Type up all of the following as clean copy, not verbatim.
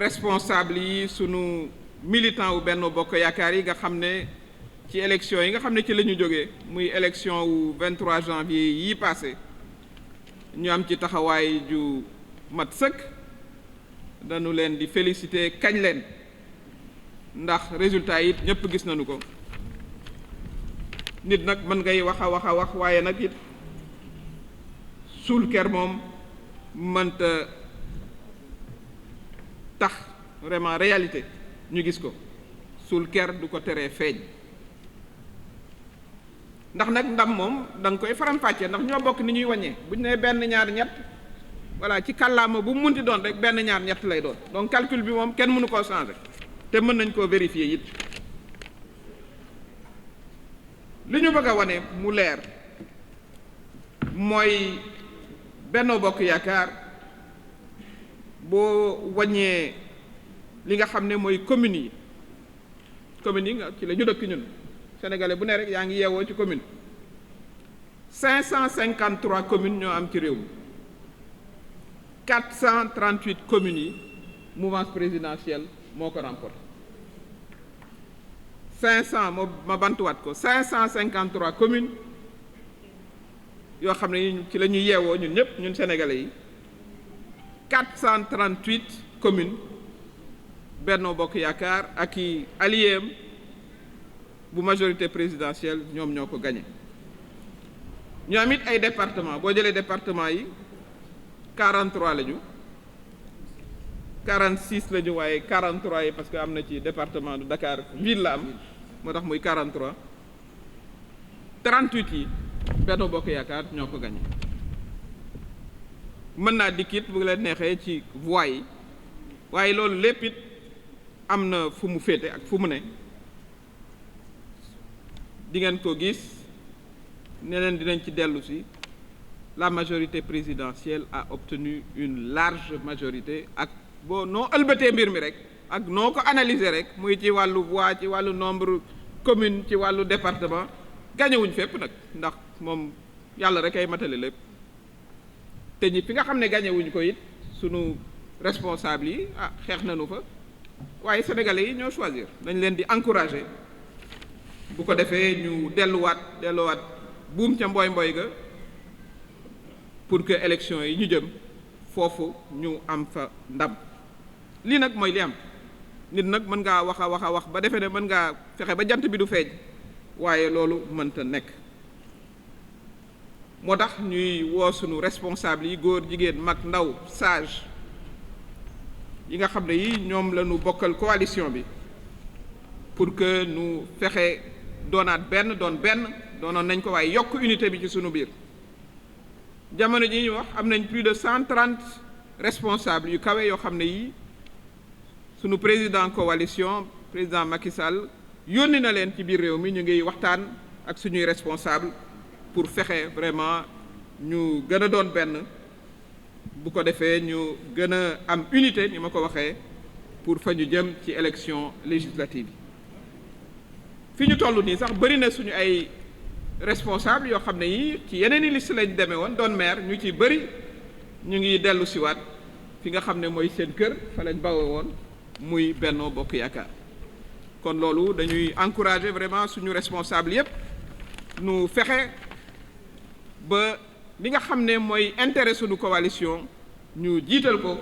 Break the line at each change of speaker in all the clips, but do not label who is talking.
responsable yi sunu militant wu Benno Bokk Yaakaar yi nga xam ne ci élection yi nga xam ne ci la ñu jógee muy élection wu 23 janvier yi passé ñu am ci taxawaay ju mat sëkk dañu leen di féliciter kañ leen ndax résultat yi ñëpp gis nañu ko nit nag mën ngay wax a wax waaye nag it suul ker moom mënta tax vraiment réalité ñu gis ko suul ker du ko teree feeñ ndax nag ndam moom da nga koy faram-fàccee ndax ñoo bokk ni ñuy wàññee bu ñu nee benn ñaar ñett voilà ci kàllaama bu mu munti doon rek benn ñaar ñett lay doon donc calcul bi moom kenn mënu koo changer te mën nañ koo vérifier it li ñu bëgg a wane mu leer mooy Benno Bokk Yaakaar boo wàññee li nga xam ne mooy communes yi nga ci la ñu dëkk ñun sénégalais bu ne rek yaa ngi yeewoo ci commune 553 communes ñoo am ci réew mi 438 communes yi mouvance présidentielle moo ko remporté 500 ma bantuwaat ko 553 communes yoo xam ne ci la ñuy yeewoo ñun ñëpp ñun sénégalais yi 438 communes Benno Bokk Yaakaar ak i alliéem bu majorité présidentielle ñoom ñoo ko gagné ñu am it ay département boo jëlee département yi 43 la ñu 46 la ñu waaye 43 yi parce que am na ci département de Dakar ville la am moo tax muy 43 38 yi Benno Bokk Yaakaar ñoo ko gagné mën naa dikkit bu leen neexee ci voix yi waaye loolu lépp it am na fu mu féete ak fu mu ne di ngeen ko gis neneen dinañ ci dellu si la majorité présidentielle a obtenu une large majorité ak boo noo ëlbatee mbir mi rek ak noo ko analyser rek muy ci wàllu voix ci wàllu nombre commune ci wàllu département gañewuñ fépp nag ndax moom yàlla rek ay matale lépp te ñi fi nga xam ne gañewuñ ko it sunu responsable yi xeex nañu fa waaye sénégalais yi ñoo choisir dañ leen di encourager bu ko defee ñu delluwaat buum ca mboy ga pour que élection yi ñu jëm foofu ñu am fa ndam lii nag mooy li am nit nag mën ngaa wax a wax ba defee ne mën ngaa fexe ba jant bi du feeñ waaye loolu mënta nekk moo tax ñuy woo sunu responsable yi góor jigéen mag ndaw sage yi nga xam ne yi ñoom la ñu bokkal coalition bi pour que nu fexe doonaat doonoon nañ ko waaye yokk unité bi ci sunu biir jamono ji ñu wax am nañ plus de 130 responsables yu kawe yoo xam ne yi sunu président coalition président Macky Sall yónni na leen ci biir réew mi ñu ngi waxtaan ak suñuy responsable pour fexe vraiment ñu gën a doon benn bu ko defee ñu gën a am unité ni ma ko waxee pour fa ñu jëm ci élection législative yi fi ñu toll nii sax bëri na suñu ay responsable yoo xam ne yi ci yeneen i liste lañ demee woon doon maire ñu ci bëri ñu ngi dellu siwaat fi nga xam ne mooy seen kër fa lañ bawoo woon muy Benno Bokk Yaakaar kon loolu dañuy encourager vraiment suñu responsable yépp nu fexe ba li nga xam ne mooy intérêt suñu coalition ñu jiital ko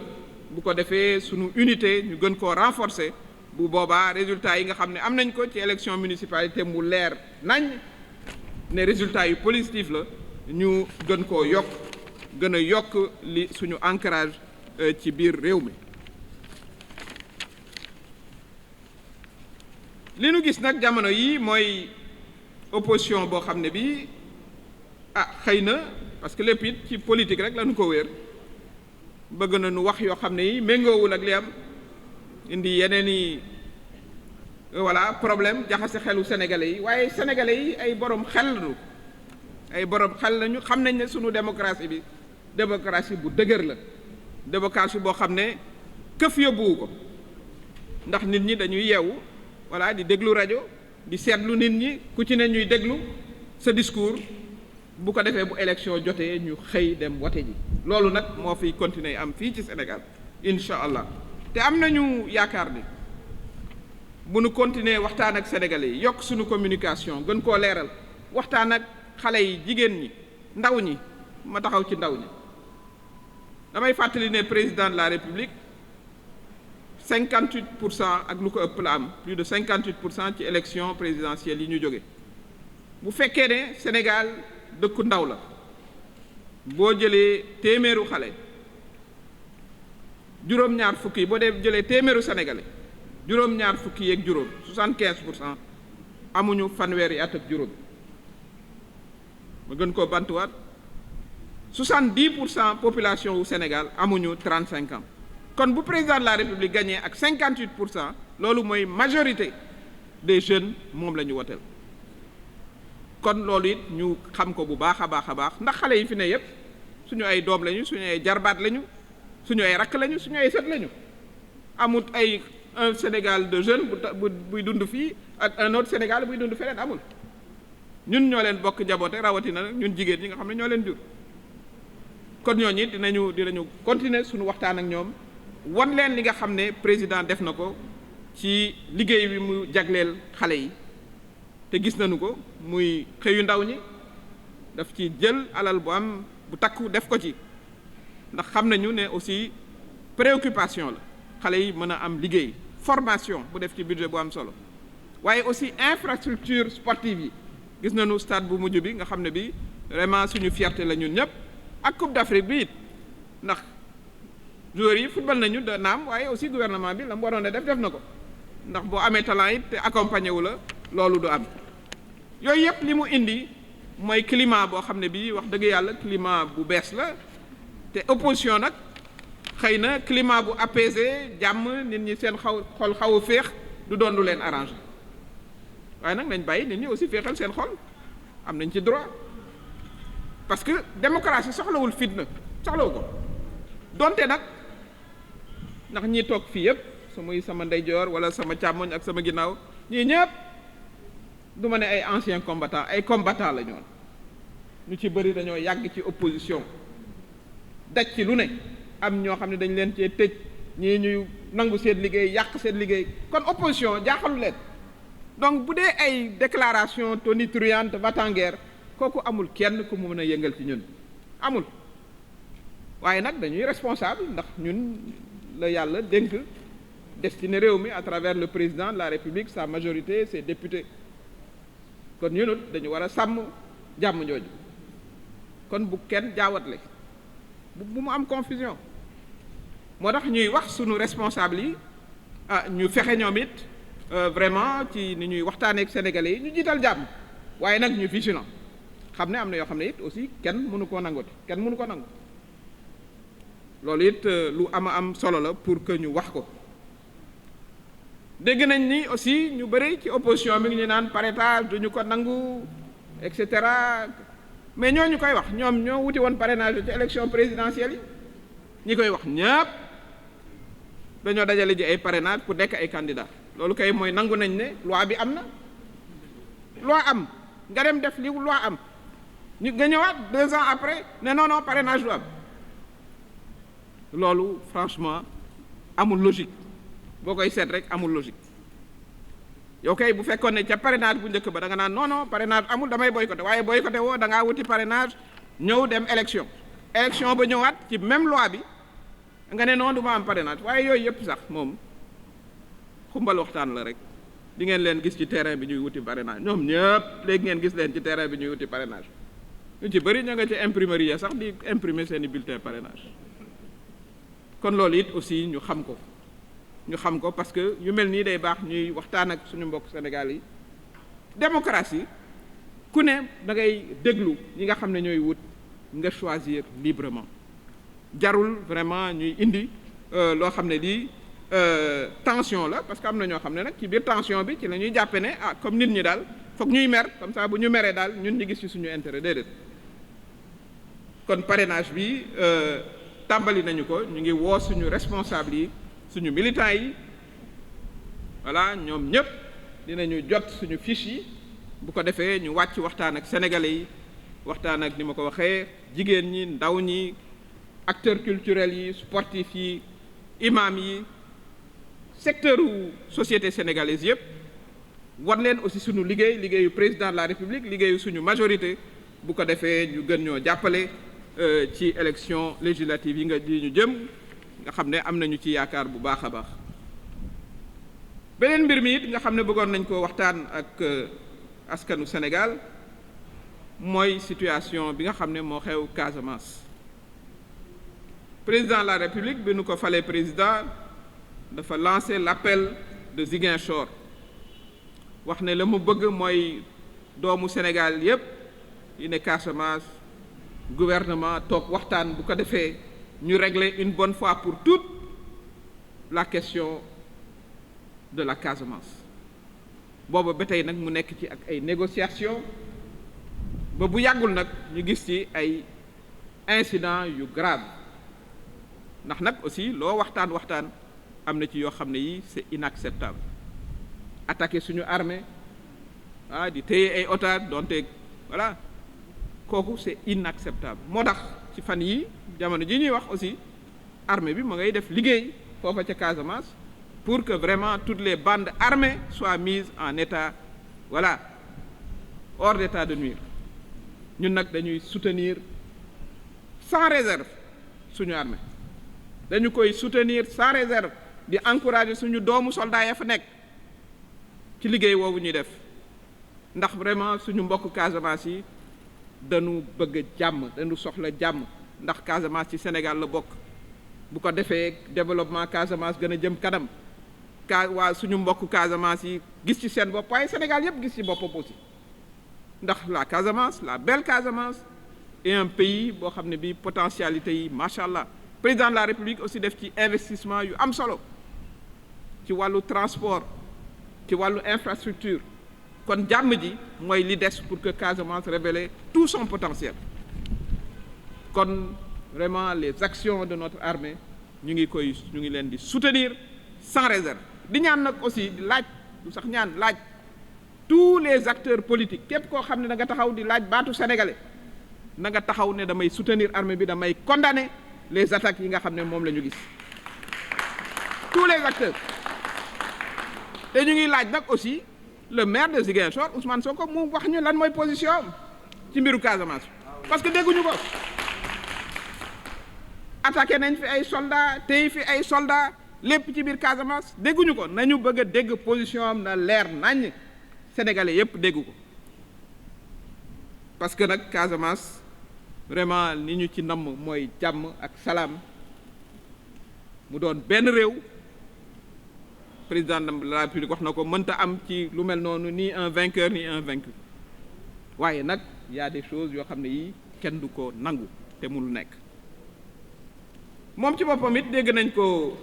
bu ko defee suñu unité ñu gën koo renforcer bu boobaa résultat yi nga xam ne am nañ ko ci élection municipalité mu leer nañ ne résultat yu positif la ñu gën koo yokk gën a yokk li suñu ancrage ci biir réew mi li nu gis nag jamono yi mooy opposition boo xam ne bi xëy na parce que lépp it ci politique rek la ñu ko wéer bëgg na nu wax yoo xam ne yi méngoowul ak li am indi yeneen i voilà problème jaxase xelu sénégalais yi waaye sénégalais yi ay borom xel lañu xam nañ ne sunu démocratie bi démocratie bu dëgër la démocratie boo xam ne këf yóbbuwu ko ndax nit ñi dañuy yeewu voilà di déglu rajo di seetlu nit ñi ku ci ne ñuy déglu sa discours bu ko defee bu élection jotee ñu xëy dem wote ji loolu nag moo fiy continuer am fii ci Sénégal incha allah te am nañu yaakaar ni bu nu continuer waxtaan ak sénégalais yi yokk suñu communication gën koo leeral waxtaan ak xale yi jigéen ñi ndaw ñi ma taxaw ci ndaw ñi damay fàttali ne président de la république 58% ak lu ko ëpp la am plus de 58% ci élection présidentielle yi ñu jóge bu fekkee ne Sénégal dëkku ndaw la boo jëlee téeméeru xale juróom-ñaar fukki yi boo dee jëlee téeméeru sénégalais juróom-ñaar fukki yeeg juróom 75% amuñu fanweeri at ak juróom ma gën koo bantuwaat 70% population wu Sénégal amuñu 35 ans kon bu président de la République gagné ak 58% loolu mooy majorité des jeunes moom la ñu woteel kon loolu it ñu xam ko bu baax a baax a baax ndax xale yi fi ne yépp suñu ay doom lañu suñu ay jarbaat lañu suñu ay rakk lañu suñu ay sët lañu amut ay un Sénégal de jeunes buy dund fii ak un autre Sénégal buy dund feneen amul ñun ñoo leen bokk njaboote rawatina ñun jigéen ñi nga xam ne ñoo leen jur kon ñooñu it dinañu continuer suñu waxtaan ak ñoom wan leen li nga xam ne président def na ko ci liggéey bi mu jagleel xale yi te gis nañu ko muy xëyu ndaw ñi daf ci jël alal bu am bu takku def ko ci ndax xam nañu ne aussi préoccupation la xale yi mën a am liggéey formation bu def ci budget bu am solo waaye aussi infrastructure sportive yi gis nañu stade bu mujj bi nga xam ne bi vraiment suñu fierté la ñun ñëpp ak Coupe d'Afrique bi it ndax joueurs yi football nañu de naam waaye aussi gouvernement bi la mu waroon a def na ko ndax boo amee talent it te accompagné wu la loolu du am yooyu yëpp li mu indi mooy climat boo xam ne bii wax dëgg yàlla climat bu bees la te opposition nag xëy na climat bu apaisé jàmm nit ñi seen xol xaw a féex du doon lu leen arrangé waaye nag nañ bàyyi nit ñi aussi féexal seen xol am nañ ci droit parce que démocratie soxlawul fitna soxlawu ko donte nag ndax ñi toog fii yëpp su muy sama ndeyjoor wala sama càmmoñ ak sama ginnaaw ñii ñëpp du ma ne ay anciens combattants ay combattants la ñoon ñu ci bëri dañoo yàgg ci opposition daj ci lu ne am ñoo xam ne dañ leen cee tëj ñii ñuy nangu seen liggéey yàq seen liggéey kon opposition jaaxalu leen donc bu dee ay déclaration tonitruante va-t-en-guerre kooku amul kenn ku mu mën a yëngal ci ñun amul waaye nag dañuy responsable ndax ñun la yàlla dénk destiné réew mi à travers le président de la République sa majorité ses députés kon ñunut dañu war a sàmm jàmm jooju kon bu kenn jaawatle bu mu am confusion moo tax ñuy wax sunu responsable yi ñu fexe ñoom it vraiment ci ni ñuy waxtaanee ak sénégalais yi ñu jiital jàmm waaye nag ñu vigilant xam ne am na yoo xam ne it aussi kenn mënu koo nangooti kenn mënu ko nangu loolu it lu am solo la pour que ñu wax ko dégg nañ ni aussi ñu bëri ci opposition bi ngi ñu naan parrainage duñu ko nangu et cetera mais ñooñu koy wax ñoom ñoo wuti woon parrainage ci élection présidentielle yi ñi koy wax ñëpp dañoo dajale ji ay parrainage pour nekk ay candidat loolu kay mooy nangu nañ ne loi bi am na loi am nga dem def li loi am ñu nga ñëwaat 2 ans après ne non parrainage du am loolu franchement amul logique boo koy seet rek amul logique yow kay bu fekkoon ne ca parrainage bu njëkk ba da nga naan non parrainage amul damay boycotté waaye boycotté woo da ngaa wuti parrainage ñëw dem élection ba ñëwaat ci même loi bi nga ne non du ma am parrainage waaye yooyu yëpp sax moom xumbal waxtaan la rek di ngeen leen gis ci terrain bi ñuy wuti parrainage ñoom ñëpp léegi ngeen gis leen ci terrain bi ñuy wuti parrainage ñu ci bëri ña nga ci imprimerie ya sax di imprimer seeni bulletin parrainage kon loolu it aussi ñu xam ko parce que yu mel nii day baax ñuy waxtaan ak suñu mbokk Sénégal yi démocratie ku ne da ngay déglu ñi nga xam ne ñooy wut nga choisir librement jarul vraiment ñuy indi loo xam ne lii tension la parce que am na ñoo xam ne nag ci biir tension bi ci la ñuy jàppe ne comme nit ñi daal foog ñuy mer comme ça bu ñu meree daal ñun ñu gis ci suñu intérêt déedéet kon parrainage bi tàmbali nañu ko ñu ngi woo suñu responsable yi suñu militants yi voilà ñoom ñëpp dinañu jot suñu fiche yi bu ko defee ñu wàcc waxtaan ak sénégalais yi waxtaan ak ni ma ko waxee jigéen ñi ndaw ñi acteurs culturels yi sportifs yi imam yi secteur société sénégalaise yëpp wan leen aussi suñu liggéeyu président de la république liggéeyu suñu majorité bu ko defee ñu gën ñoo jàppale ci élection législative yi ñu jëm nga xam ne am nañu ci yaakaar bu baax a baax. beneen mbir mi it nga xam ne bëggoon nañ ko waxtaan ak askanu Sénégal mooy situation bi nga xam ne moo xew Casamance. président de la république bi nu ko falee président dafa lancer l'appel de Ziguinchor wax ne la mu bëgg mooy doomu Sénégal yépp yi ne Casamance gouvernement toog waxtaan bu ko defee ñu régler une bonne fois pour toutes la question de la Casamance. booba ba tey nag mu nekk ci ak ay négociations ba bu yàggul nag ñu gis ci ay incidents yu grave ndax nag aussi loo waxtaan am na ci yoo xam ne yi c'est inacceptable. attaquer suñu armée di téye ay otages donte voilà kooku c'est inacceptable. moo tax ci fan yi jamono ji ñuy wax aussi armée bi ma ngay def liggéey foofa ca Casamance pour que vraiment toutes les bandes armées soient mises en état voilà hors d'état de nuire. ñun nag dañuy soutenir sans réserve suñu armée dañu koy soutenir sans réserve di encourager suñu doomu soldats ya fa nekk ci liggéey woowu ñuy def ndax vraiment suñu mbokk Casamance yi dañu bëgg jàmm dañu soxla jàmm ndax Casamance ci Sénégal la bokk bu ko defee développement Casamance gën a jëm kanam waa suñu mbokk Casamance yi gis ci seen bopp waaye Sénégal yëpp gis ci boppam aussi ndax la Casamance la belle Casamance est un pays boo xam ne bi potentialité yi macha allah président de la République aussi def ci investissement yu am solo ci wàllu transport ci wàllu infrastructure kon jàmm ji mooy li des pour que Casamance révèle tout son potentiel. kon vraiment les actions de notre armée ñu ngi leen di soutenir sans réserve di ñaan nag aussi di laaj du sax ñaan laaj tous les acteurs politiques képp koo xam ne da nga taxaw di laaj baatu sénégalais na nga taxaw ne damay soutenir armée bi damay condamner les attaques yi nga xam ne moom la ñu gis tous les acteurs. te ñu ngi laaj nag aussi le maire de Ziguinchor Ousmane Sonko mu wax ñu lan mooy position am ci mbiru Casamance parce que dégguñu ko. attaqué nañ fi ay soldats tey fi ay soldats lépp ci biir Casamance dégguñu ko nañu bëgg a dégg position am na leer nañ sénégalais yépp dégg ko parce que nag Casamance vraiment ni ñu ci namm mooy jàmm ak salaam mu doon benn réew. président de la République wax na ko mënta am ci lu mel noonu ni un vainqueur ni un vaincu waaye nag y a des choses yoo xam ne yi kenn du ko nangu te mul nekk. moom ci boppam it dégg nañ ko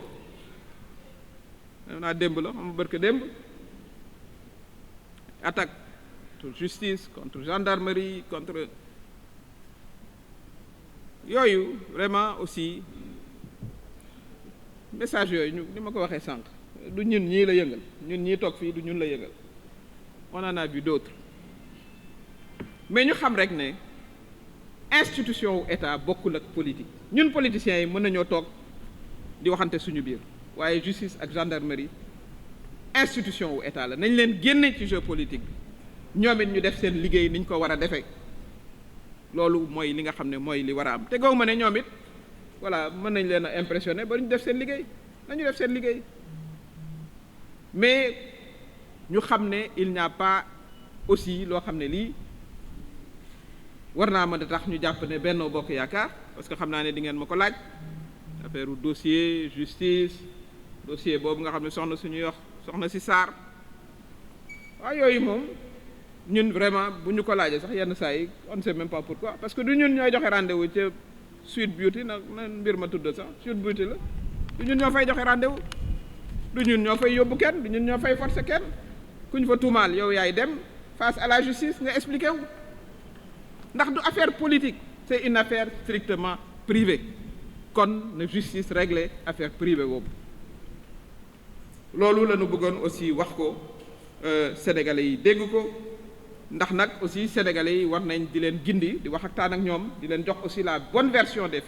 naa démb la xam barke démb attaque contre justice contre gendarmerie contre yooyu vraiment aussi message yooyu ñu ni ma ko waxee sànq du ñun ñii la yëngal ñun ñii toog fii du ñun la yëngal on en a vu d'autres mais ñu xam rek ne institution wu état bokkul ak politique ñun politiciens yi mën nañoo toog di waxante suñu biir waaye justice ak gendarmerie institution wu état la nañ leen génne ci jeu politique bi ñoom it ñu def seen liggéey niñ ko war a defee loolu mooy li nga xam ne mooy li war a am te gaw ma ne ñoom it voilà mën nañ leen a impressionné ba ñu def seen liggéey nañu def seen liggéey mais ñu xam ne il n'y a pas aussi loo xam ne lii war naa mën a tax ñu jàpp ne Benno Bokk Yaakaar parce que xam naa ne di ngeen ma ko laaj affaire dossier justice dossier boobu nga xam ne soxna si Sarr waaw yooyu moom ñun vraiment bu ñu ko laajee sax yenn saa yi on ne sait même pas pourquoi parce que du ñun ñooy joxe rendez-vous ca Sweet Beauty nag na mbir ma tudd sax Sweet Beauty la du ñun ñoo fay joxe rendez-vous du ñun ñoo fay yóbbu kenn du ñun ñoo fay forcer kenn ku ñu fa tuumaal yow yaay dem face à la justice nga expliqué wu ndax du affaire politique c'est une affaire strictement privée kon na justice régler affaire privée boobu loolu la ñu bëggoon aussi wax ko sénégalais yi dégg ko ndax nag aussi sénégalais yi war nañ di leen gindi di waxtaan ak ñoom di leen jox aussi la bonne version des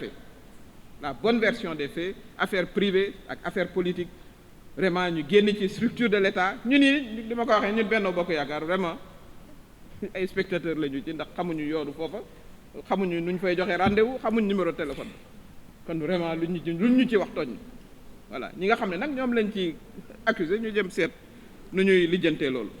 faits affaire privée ak affaire politique vraiment ñu génn ci structure de l'État ñun ni li ma ko waxee ñun Benno Bokk Yaakaar vraiment ay spectateurs la ñu ci ndax xamuñu yoonu foofa xamuñu nu ñu fay joxe rendez-vous xamuñ numéro téléphone kon vraiment lu ñu ci wax tooñ voilà ñi nga xam ne nag ñoom lañ ci accusé ñu jëm seet nu ñuy lijjantee loolu